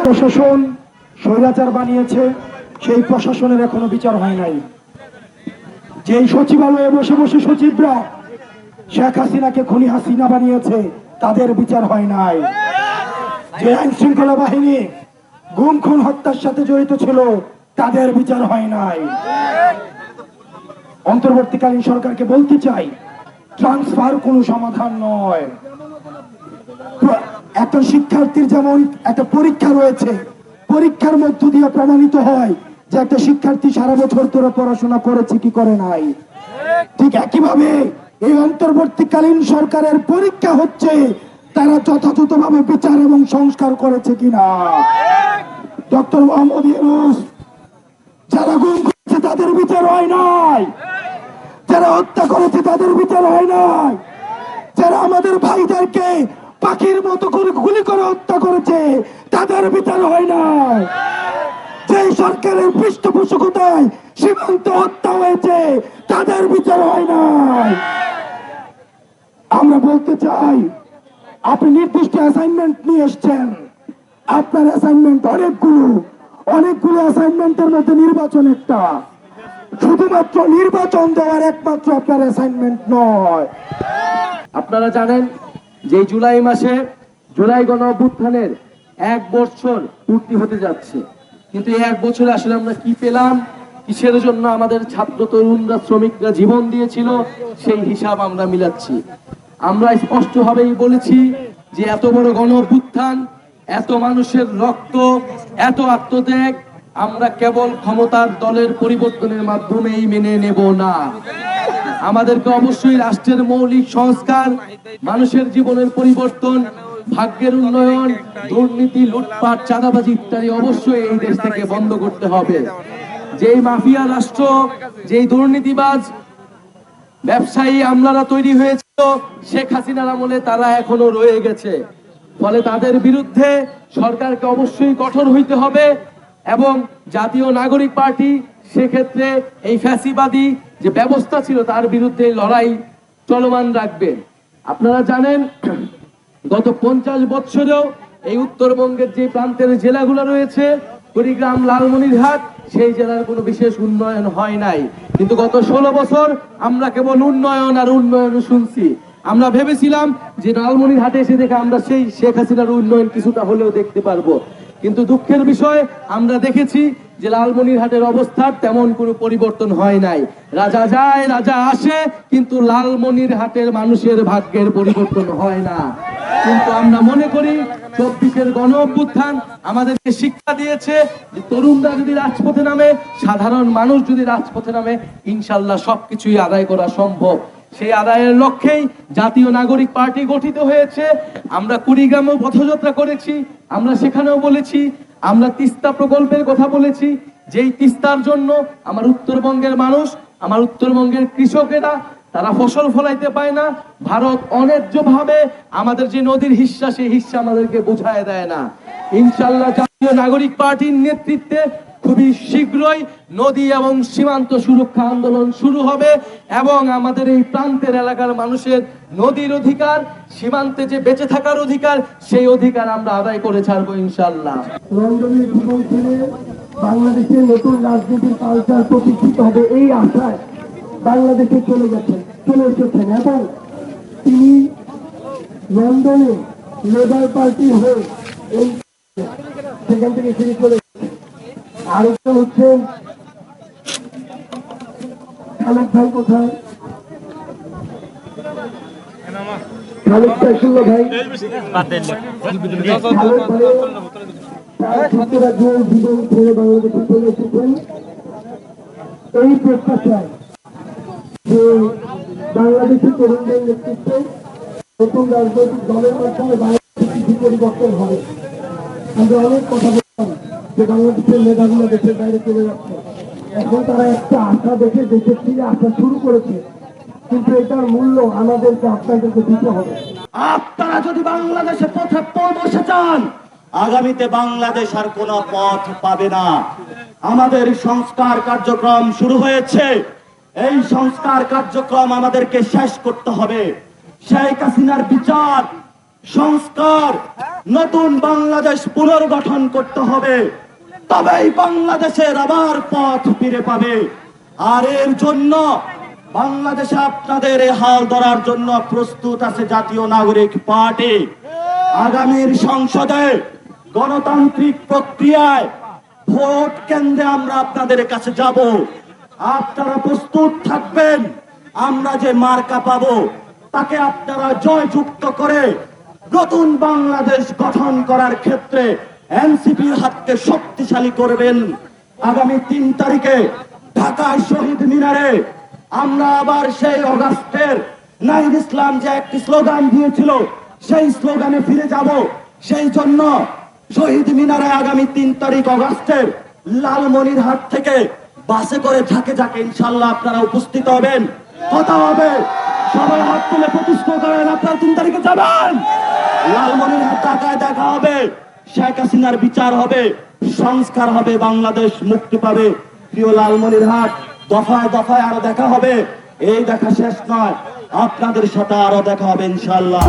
প্রশাসন স্বৈরাচার বানিয়েছে, সেই প্রশাসনের এখনো বিচার হয় নাই। যেই সচিবালয়ে বসে বসে সচিবরা শেখ হাসিনাকে খুনি হাসিনা বানিয়েছে, তাদের বিচার হয় নাই। যে আইন শৃঙ্খলা বাহিনী গুম খুন হত্যার সাথে জড়িত ছিল, তাদের বিচার হয় নাই। অন্তর্বর্তীকালীন সরকারকে বলতে চাই, ট্রান্সফার কোনো সমাধান নয়। একটা শিক্ষার্থীর যেমন একটা পরীক্ষা রয়েছে, পরীক্ষার মধ্য দিয়ে প্রমাণিত হয় যে একটা শিক্ষার্থী সারা বছর ধরে পড়াশোনা করেছে কি করে নাই, ঠিক একইভাবে এই অন্তর্বর্তীকালীন সরকারের পরীক্ষা হচ্ছে তারা যথাযথভাবে বিচার এবং সংস্কার করেছে কিনা। ডক্টর মোহাম্মদ ইউনূস যারা গুম করেছে তাদের বিচার হয় নাই, যারা হত্যা করেছে তাদের বিচার হয় নাই, যারা আমাদের ভাইদেরকে পাখির মতো করে গুলি করে হত্যা করেছে তাদের বিচার হয় নাই, যে সরকারের পৃষ্ঠপোষকতায় সীমান্ত হত্যা হয়েছে তাদের বিচার হয় নাই। আমরা বলতে চাই, আপনি নির্দিষ্ট অ্যাসাইনমেন্ট নিয়ে এসছেন, আপনার অ্যাসাইনমেন্ট অনেকগুলো অ্যাসাইনমেন্টের মধ্যে নির্বাচন একটা, শুধুমাত্র নির্বাচন দেওয়ার একমাত্র আপনার অ্যাসাইনমেন্ট নয়। আপনারা জানেন যে জুলাই মাসে জুলাই গণ অভ্যুত্থানের 1 বছর পূর্তি হতে যাচ্ছে, কিন্তু এই 1 বছরে আসলে আমরা কি পেলাম, কিসের জন্য আমাদের ছাত্র তরুণরা শ্রমিকরা জীবন দিয়েছিল, সেই হিসাব আমরা মিলাচ্ছি। আমরা স্পষ্টভাবেই বলেছি যে এত বড় গণ অভ্যুত্থান, এত মানুষের রক্ত, এত আত্মত্যাগ আমরা কেবল ক্ষমতার দলের পরিবর্তনের মাধ্যমেই মেনে নেব না। আমাদেরকে অবশ্যই রাষ্ট্রের মৌলিক সংস্কার, মানুষের জীবনের পরিবর্তন, ভাগ্যের উন্নয়ন, দুর্নীতি, লুটপাট, চাঁদাবাজি ইত্যাদি অবশ্যই এই দেশ থেকে বন্ধ করতে হবে। যেই মাফিয়া রাষ্ট্র, যেই দুর্নীতিবাজ ব্যবসায়ী আমলারা তৈরি হয়েছিল শেখ হাসিনার আমলে, তারা এখনো রয়ে গেছে। ফলে তাদের বিরুদ্ধে সরকারকে অবশ্যই কঠোর হইতে হবে এবং জাতীয় নাগরিক পার্টি সেক্ষেত্রে এই ফ্যাসিবাদী যে ব্যবস্থা ছিল তার বিরুদ্ধে লড়াই চলমান রাখবে। আপনারা জানেন গত 50 বছরেও এই উত্তরবঙ্গের যে প্রান্তের জেলাগুলো রয়েছে, কুড়িগ্রাম, লালমনিরহাট, সেই জেলার কোনো বিশেষ উন্নয়ন হয় নাই। কিন্তু গত 16 বছর আমরা কেবল উন্নয়ন আর উন্নয়ন শুনছি। আমরা ভেবেছিলাম যে লালমনিরহাটে এসে দেখে আমরা সেই শেখ হাসিনার উন্নয়ন কিছুটা হলেও দেখতে পারবো, কিন্তু দুঃখের বিষয় আমরা দেখেছি যে লালমনিরহাটের অবস্থার তেমন কোনো পরিবর্তন হয় নাই। রাজা যায় রাজা আসে, কিন্তু লালমনিরহাটের মানুষের ভাগ্যের পরিবর্তন হয় না। কিন্তু আমরা মনে করি 24-এর গণ অভ্যুত্থান আমাদেরকে শিক্ষা দিয়েছে যে তরুণরা যদি রাজপথে নামে, সাধারণ মানুষ যদি রাজপথে নামে, ইনশাল্লাহ সবকিছুই আদায় করা সম্ভব। সেই আদায়ের লক্ষ্যেই জাতীয় নাগরিক পার্টি গঠিত হয়েছে। আমরা কুড়িগ্রামেও পথযাত্রা করেছি, আমরা সেখানেও বলেছি, আমরা তিস্তা প্রকল্পের কথা বলেছি, যেই তিস্তার জন্য আমার উত্তরবঙ্গের মানুষ, আমার উত্তরবঙ্গের কৃষকেরা তারা ফসল ফলাইতে পায় না। ভারত অন্যায্যভাবে আমাদের যে নদীর হিস্সা, সেই হিস্সা আমাদেরকে বোঝায় দেয় না। ইনশাআল্লাহ জাতীয় নাগরিক পার্টির নেতৃত্বে খুবই শীঘ্রই নদী এবং সীমান্ত সুরক্ষা আন্দোলন শুরু হবে এবং আমাদের এই প্রান্তের এলাকার মানুষের নদীর অধিকার, সীমান্তে যে বেঁচে থাকার অধিকার, সেই অধিকার আমরা আদায় করে ছাড়বো ইনশাআল্লাহ। লন্ডনের জীবন ছেড়ে বাংলাদেশের নতুন রাজনীতির কালচার প্রতিষ্ঠিত হবে এই আশায় বাংলাদেশে চলে এসেছেন এবং তিনি লন্ডনে লেবার পার্টির হয়ে এই সেখান থেকে ফিরে চলে গেছেন। আরেকজন হচ্ছেন খালেদ ভাই, কোথায় খালেদ সাইফুল্লাহ ভাই? খালেদ ভাই জীবন ছেড়ে বাংলাদেশে চলে এসেছেন এই প্রত্যাশায় যে বাংলাদেশের তরুণদের নেতৃত্বে নতুন রাজনৈতিক দলের মাধ্যমে বাংলাদেশে কিছু পরিবর্তন হবে। আমরা অনেক কথা বলতাম যে বাংলাদেশের মেধাগুলো দেশের বাইরে চলে যাচ্ছে, এখন তারা একটা আশা দেখে দেশের থেকে আসা শুরু করেছে, কিন্তু এটার মূল্য আমাদেরকে আপনাদেরকে দিতে হবে। আপনারা যদি বাংলাদেশের পথে বসে চান, আগামীতে বাংলাদেশ আর কোনো পথ পাবে না। আমাদের সংস্কার কার্যক্রম শুরু হয়েছে, এই সংস্কার কার্যক্রম আমাদেরকে শেষ করতে হবে। শেখ হাসিনার বিচার, সংস্কার, নতুন বাংলাদেশ পুনর্গঠন করতে হবে, তবেই বাংলাদেশের আবার পথ ফিরে পাবে। আর এর জন্য বাংলাদেশে আপনাদের এই হাল ধরার জন্য প্রস্তুত আছে জাতীয় নাগরিক পার্টি। আগামীর সংসদে গণতান্ত্রিক প্রক্রিয়ায় ভোট কেন্দ্রে আমরা আপনাদের কাছে যাব। আপনারা প্রস্তুত থাকবেন। আমরা যে মার্কা পাবো তাকে আপনারা জয়যুক্ত করে নতুন বাংলাদেশ গঠন করার ক্ষেত্রে এনসিপির হাতকে শক্তিশালী করবেন। আগামী 3 তারিখে ঢাকায় শহীদ মিনারে আমরা আবার সেই অগাস্টের নাহিদ ইসলাম যে একটি স্লোগান দিয়েছিল সেই স্লোগানে ফিরে যাব। সেই জন্য শহীদ মিনারে আগামী 3 তারিখ অগাস্টের লালমনিরহাট থেকে বাসে করে ঝাঁকে ঝাঁকে ইনশাল্লাহ আপনারা উপস্থিত হবেন। কথা হবে, সবাই হাত তুলে প্রতিষ্ঠা করেন আপনারা 3 তারিখে যাবেন। লালমনিরহাট ঢাকায় দেখা হবে, শেখ হাসিনার বিচার হবে, সংস্কার হবে, বাংলাদেশ মুক্তি পাবে। প্রিয় লালমনিরহাট, দফায় দফায় আরো দেখা হবে। এই দেখা শেষ নয়, আপনাদের সাথে আরো দেখা হবে ইনশাল্লাহ।